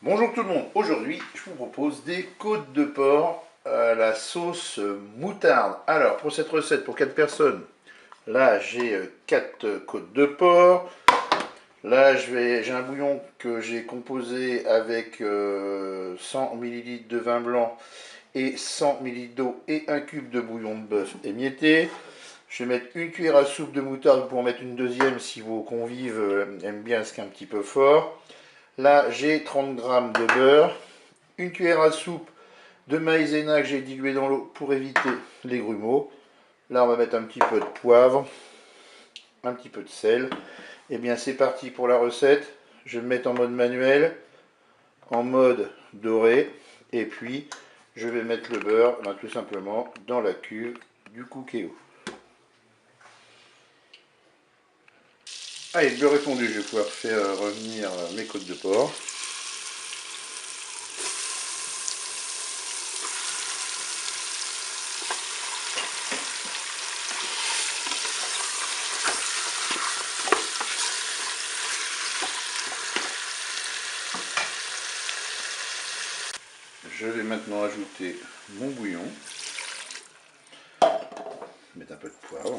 Bonjour tout le monde, aujourd'hui je vous propose des côtes de porc à la sauce moutarde. Alors pour cette recette pour 4 personnes, là j'ai 4 côtes de porc. Là j'ai un bouillon que j'ai composé avec 100 ml de vin blanc et 100 ml d'eau et un cube de bouillon de bœuf émietté. Je vais mettre une cuillère à soupe de moutarde pour en mettre une deuxième si vos convives aiment bien ce qui est un petit peu fort. Là, j'ai 30 g de beurre, une cuillère à soupe de maïzena que j'ai dilué dans l'eau pour éviter les grumeaux. Là, on va mettre un petit peu de poivre, un petit peu de sel. Et bien, c'est parti pour la recette. Je vais me mettre en mode manuel, en mode doré. Et puis, je vais mettre le beurre, tout simplement, dans la cuve du Cookéo. Allez, le beurre est fondu, je vais pouvoir faire revenir mes côtes de porc. Je vais maintenant ajouter mon bouillon, mettre un peu de poivre,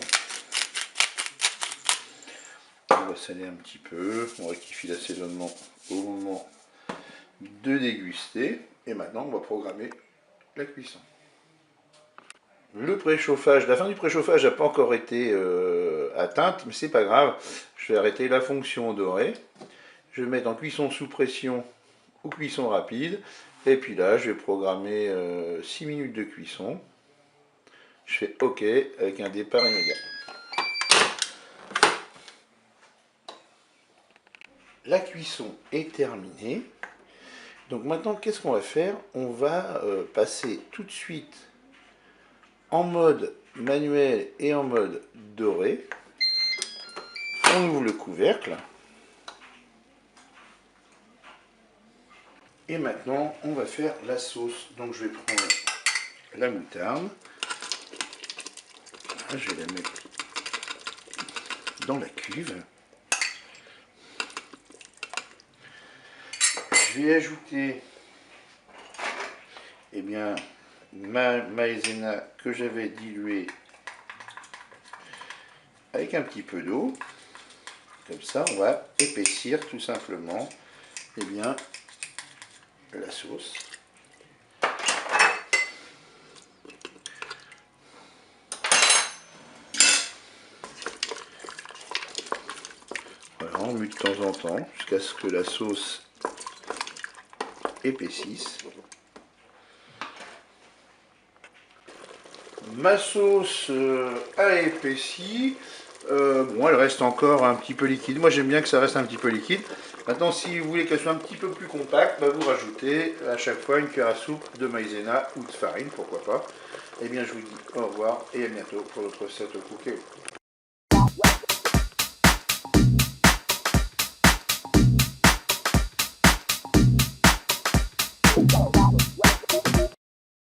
on va saler un petit peu, on rectifie l'assaisonnement au moment de déguster, et maintenant on va programmer la cuisson. Le préchauffage, la fin du préchauffage n'a pas encore été atteinte, mais c'est pas grave, je vais arrêter la fonction dorée, je vais mettre en cuisson sous pression ou cuisson rapide, et puis là je vais programmer 6 minutes de cuisson. Je fais OK avec un départ immédiat. La cuisson est terminée. Donc maintenant, qu'est-ce qu'on va faire? On va passer tout de suite en mode manuel et en mode doré. On ouvre le couvercle. Et maintenant, on va faire la sauce. Donc je vais prendre la moutarde. Je vais la mettre dans la cuve. Je vais ajouter ma maïzena que j'avais diluée avec un petit peu d'eau. Comme ça, on va épaissir tout simplement la sauce. Voilà, on mue de temps en temps jusqu'à ce que la sauce épaississe. Ma sauce a épaissi. Bon, elle reste encore un petit peu liquide. Moi, j'aime bien que ça reste un petit peu liquide. Maintenant, si vous voulez qu'elle soit un petit peu plus compacte, vous rajoutez à chaque fois une cuillère à soupe de maïzena ou de farine, pourquoi pas. Eh bien, je vous dis au revoir et à bientôt pour notre recette au Cookéo.